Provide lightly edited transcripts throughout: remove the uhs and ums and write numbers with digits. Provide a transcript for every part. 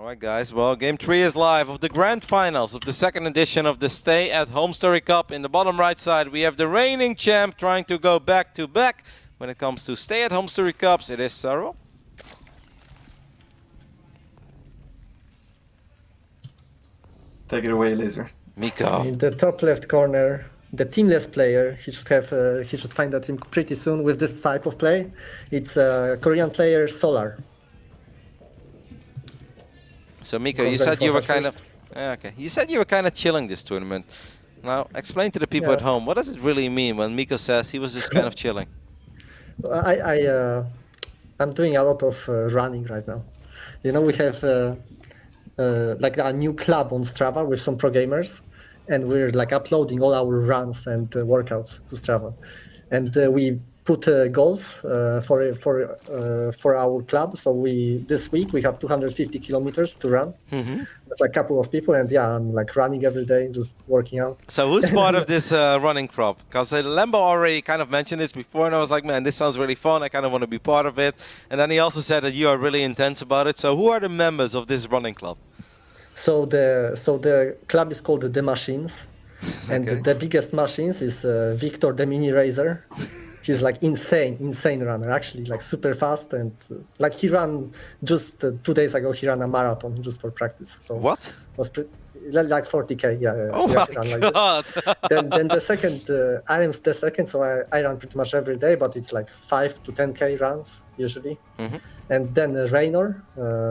Alright guys, well game 3 is live of the grand finals of the second edition of the Stay at Home Story Cup. In the bottom right side we have the reigning champ trying to go back to back. When it comes to Stay at Home Story Cups, it is Serral. Take it away, Laser. Miko. In the top left corner, the teamless player, he should find a team pretty soon with this type of play. It's a Korean player, Solar. So Miko, you said you were kind of You said you were kind of chilling this tournament. Now explain to the people at home, what does it really mean when Miko says he was just kind of chilling? I'm doing a lot of running right now. You know, we have like a new club on Strava with some pro gamers, and we're like uploading all our runs and workouts to Strava, and we put goals for our club. So this week we have 250 kilometers to run with a couple of people, and yeah, I'm like running every day, just working out. So who's part of this running crop? Because Lembo already kind of mentioned this before, and I was like, man, this sounds really fun. I kind of want to be part of it. And then he also said that you are really intense about it. So who are the members of this running club? So the club is called The Machines, and the biggest machines is Victor the Mini Racer. He's like insane runner, actually, like super fast, and like he ran just 2 days ago. He ran a marathon just for practice. So what? Was like 40K, yeah. Oh my god! Like then the second, I am the second, so I run pretty much every day, but it's like 5 to 10K runs usually. And then Raynor,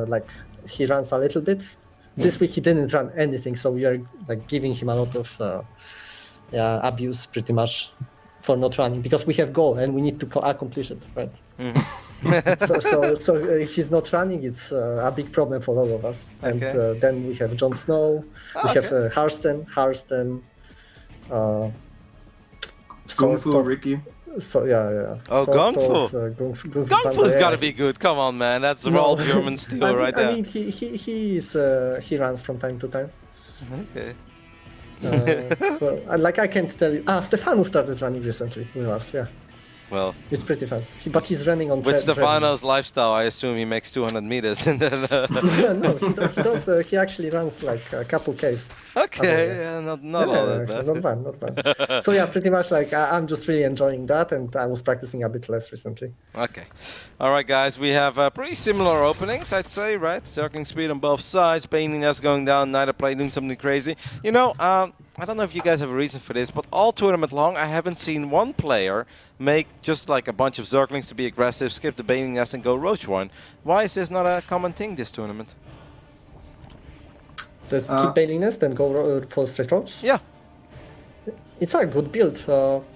like he runs a little bit. This week he didn't run anything, so we are like giving him a lot of abuse pretty much for not running, because we have goal and we need to accomplish it, right? so if he's not running, it's a big problem for all of us. And then we have Jon Snow, we have Harsten, Kung Fu Ricky. So yeah. Oh, Kung Fu. Kung Fu's gotta be good. Come on, man. That's raw German steel right there. I mean, he runs from time to time. Okay. Well, like I can't tell you. Stefano started running recently with us. Yeah. Well, it's pretty fun. But he's running on. With Stefano's lifestyle, I assume he makes 200 meters and then. No, he does. He actually runs like a couple Ks. Okay, not all that bad. Not bad. So yeah, pretty much like I'm just really enjoying that, and I was practicing a bit less recently. Okay, all right, guys. We have pretty similar openings, I'd say, right? Circling speed on both sides. Baininess going down. Neither play doing something crazy. You know, I don't know if you guys have a reason for this, but all tournament long, I haven't seen one player make just like a bunch of circlings to be aggressive, skip the baiting nest, and go roach one. Why is this not a common thing this tournament? Just skip baiting nest and go for straight roach? Yeah. It's a good build.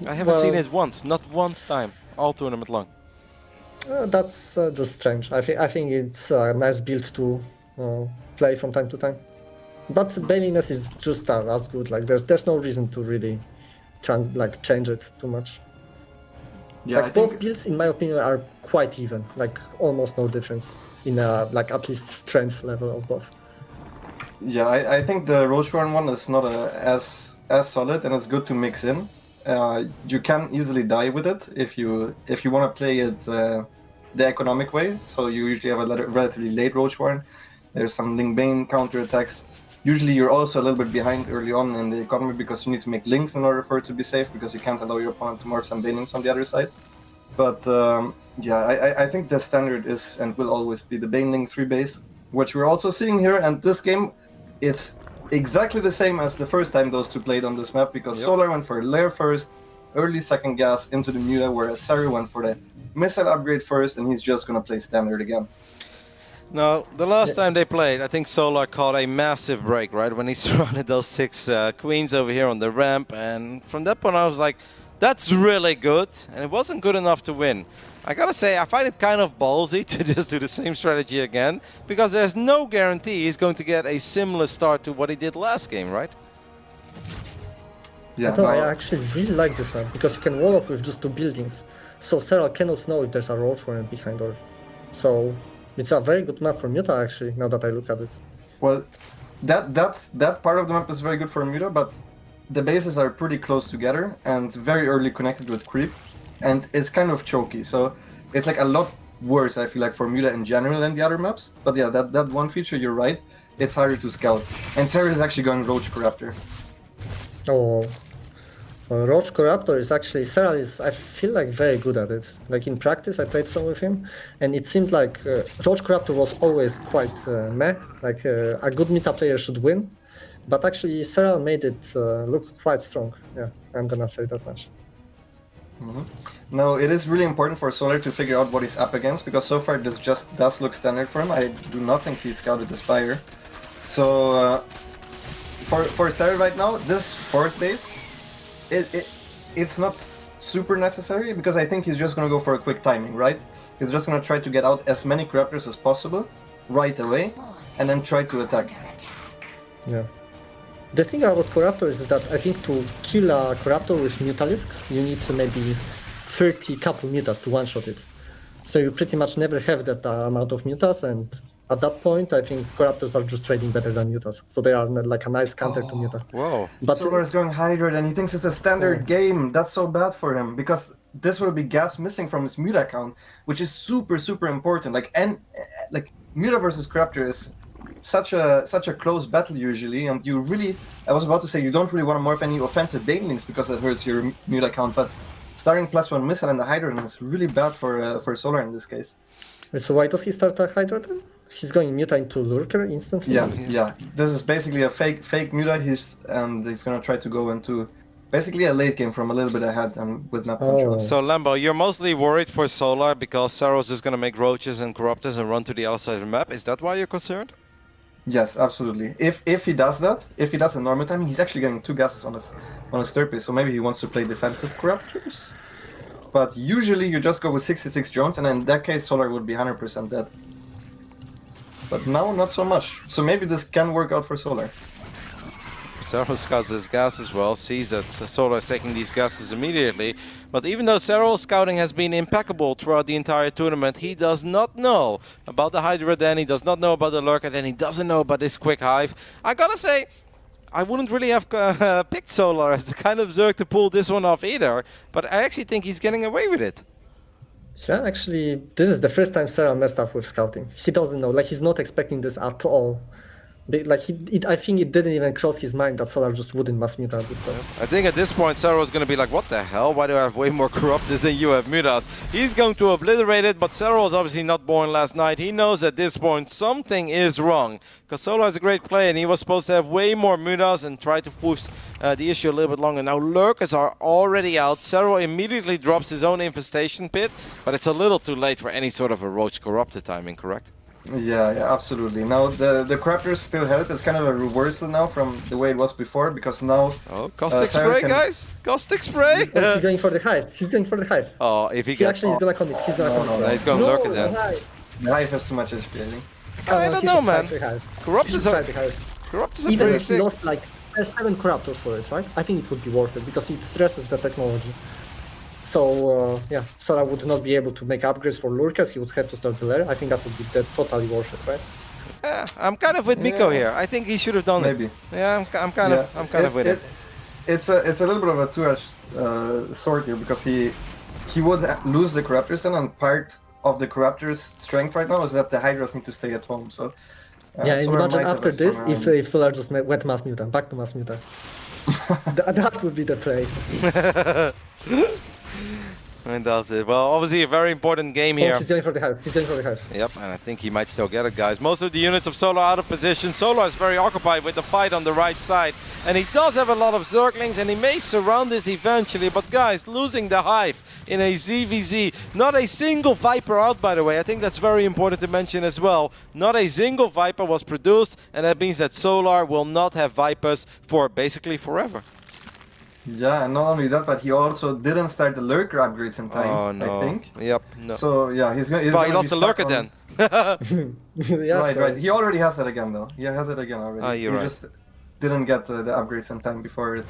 I haven't seen it once, not once time, all tournament long. That's just strange. I think it's a nice build to play from time to time. But bailiness is just as good. Like there's no reason to really change it too much. Yeah, like both builds, in my opinion, are quite even. Like almost no difference in like at least strength level of both. Yeah, I think the Rocheborn one is not as solid, and it's good to mix in. You can easily die with it if you want to play it the economic way. So you usually have a relatively late Rocheborn. There's some Ling Bane counterattacks. Usually you're also a little bit behind early on in the economy because you need to make links in order for it to be safe, because you can't allow your opponent to morph some Banings on the other side. But yeah, I think the standard is and will always be the Baneling 3 base, which we're also seeing here. And this game is exactly the same as the first time those two played on this map, because Solar went for Lair first, early second gas into the Muta, whereas Serral went for the missile upgrade first, and he's just going to play standard again. No, the last time they played, I think Solar caught a massive break, right? When he surrounded those 6 queens over here on the ramp. And from that point, I was like, that's really good. And it wasn't good enough to win. I gotta say, I find it kind of ballsy to just do the same strategy again, because there's no guarantee he's going to get a similar start to what he did last game, right? Yeah, I actually really like this one, because you can wall off with just 2 buildings. So Serral cannot know if there's a roach warrant behind or... So... It's a very good map for Muta, actually, now that I look at it. Well, that part of the map is very good for Muta, but the bases are pretty close together and very early connected with creep, and it's kind of choky. So it's like a lot worse, I feel like, for Muta in general than the other maps. But yeah, that one feature, you're right, it's harder to scout. And Serral is actually going Roach Corruptor. Oh, Roach Corruptor is actually, Serral is, I feel like, very good at it. Like in practice, I played some with him, and it seemed like Roach Corruptor was always quite meh. Like a good meta player should win, but actually Serral made it look quite strong. Yeah, I'm gonna say that much. Now, it is really important for Solar to figure out what he's up against, because so far this just does look standard for him. I do not think he scouted the Spire. So, for Serral right now, this 4th base, it's not super necessary, because I think he's just gonna go for a quick timing, right? He's just gonna try to get out as many Corruptors as possible right away, and then try to attack. Yeah. The thing about Corruptor is that I think to kill a Corruptor with Mutalisks, you need to maybe 30 couple Mutas to one-shot it. So you pretty much never have that amount of Mutas, and at that point, I think Corruptors are just trading better than Mutas. So they are like a nice counter to Muta. Whoa. But Solar is going Hydra, and he thinks it's a standard game. That's so bad for him, because this will be gas missing from his Muta count, which is super, super important. Like Muta versus Corruptor is such a close battle usually, and you really, I was about to say, you don't really want to morph any offensive banelings because it hurts your Muta count, but starting +1 missile and the Hydra is really bad for Solar in this case. So why does he start a Hydra then? He's going Muta into Lurker instantly? Yeah. This is basically a fake Muta, he's gonna try to go into basically a late game from a little bit ahead and with map control. So Lambo, you're mostly worried for Solar because Serral is going to make Roaches and Corruptors and run to the other side of the map. Is that why you're concerned? Yes, absolutely. If he does that, if he does a normal timing, he's actually getting 2 gases on his third base, so maybe he wants to play defensive Corruptors. But usually you just go with 66 drones, and in that case Solar would be 100% dead. But now not so much. So maybe this can work out for Solar. Serral scouts his gas as well, sees that Solar is taking these gases immediately. But even though Serral's scouting has been impeccable throughout the entire tournament, he does not know about the Hydra Den, he does not know about the Lurker Den, he doesn't know about this quick hive. I gotta say, I wouldn't really have picked Solar as the kind of Zerg to pull this one off either, but I actually think he's getting away with it. Yeah, actually, this is the first time Serral messed up with scouting. He doesn't know, like he's not expecting this at all. Like I think it didn't even cross his mind that Solar just wouldn't mass Muta at this point. I think at this point Serral is going to be like, what the hell? Why do I have way more Corruptors than you have Mutas? He's going to obliterate it, but Serral was obviously not born last night. He knows at this point something is wrong. Because Solar is a great player and he was supposed to have way more Mutas and try to push the issue a little bit longer. Now Lurkers are already out. Serral immediately drops his own infestation pit, but it's a little too late for any sort of a Roach Corruptor timing, correct? Yeah, absolutely. Now the Corruptors still help. It's kind of a reversal now from the way it was before, because now... Oh, Caustic Spray, guys! Caustic Spray! He's going for the hive. He's going for the hive. Oh, if he He gets... actually is gonna commit. He's gonna commit. No, he's going to Lurker then. The Hive has too much HP, I think. I don't know, man. Corruptors are Even pretty if he sick. lost like 7 Corruptors for it, right? I think it would be worth it because it stresses the technology. So yeah, Solar would not be able to make upgrades for Lurkers. He would have to start the lair. I think that would be totally worth it, right? Yeah, I'm kind of with Miko here. I think he should have done Maybe. it. Yeah, I'm kind of with it. It's a little bit of a two-edged sword here, because he would lose the Corruptors, and part of the Corruptors' strength right now is that the Hydras need to stay at home. So yeah, and Solar imagine might have after a this, strong if Solar just went mass Muta, back to mass Muta. That would be the play. I doubt it. Well, obviously a very important game here. Oh, he's going for the hive. He's going for the hive. Yep, and I think he might still get it, guys. Most of the units of Solar out of position. Solar is very occupied with the fight on the right side. And he does have a lot of Zerglings, and he may surround this eventually. But guys, losing the hive in a ZVZ. Not a single Viper out, by the way. I think that's very important to mention as well. Not a single Viper was produced, and that means that Solar will not have Vipers for basically forever. Yeah, and not only that, but he also didn't start the Lurker upgrades in time, Oh, no. I think. Yep, no. So yeah, he's Well, gonna he lost be the stuck Lurker on- then. Yeah, right, so- right. He already has it again, though. He has it again already. Oh, you're he right. just didn't get the upgrades in time before it.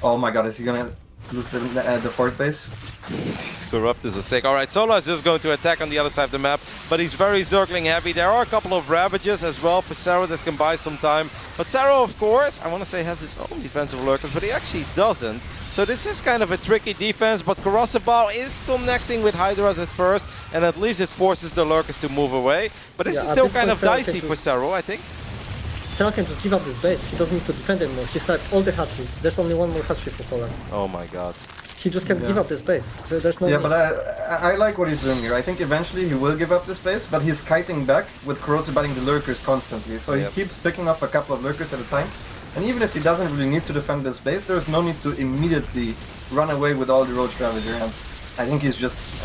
Oh my god, is he gonna lose the fort base. These Corruptors are sick. Alright, Solar is just going to attack on the other side of the map, but he's very circling heavy. There are a couple of Ravages as well for Serral that can buy some time. But Serral, of course, I want to say has his own defensive lurkers, but he actually doesn't. So this is kind of a tricky defense, but Karasabal is connecting with Hydras at first, and at least it forces the lurkers to move away. But this is still kind of dicey for Serral, I think. Serral can just give up this base. He doesn't need to defend anymore. He sniped all the hatcheries. There's only one more hatchery for Solar. Oh my god. He just can't give up this base. There's no Yeah, need. but I like what he's doing here. I think eventually he will give up this base, but he's kiting back with corrosibating the lurkers constantly. So he keeps picking up a couple of lurkers at a time. And even if he doesn't really need to defend this base, there's no need to immediately run away with all the Roach Ravager. And I think he's just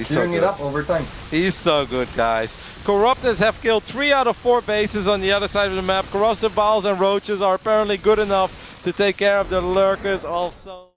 clearing it up over time. He's so good, guys. Corruptors have killed 3 out of 4 bases on the other side of the map. Corrosive Balls and Roaches are apparently good enough to take care of the lurkers also.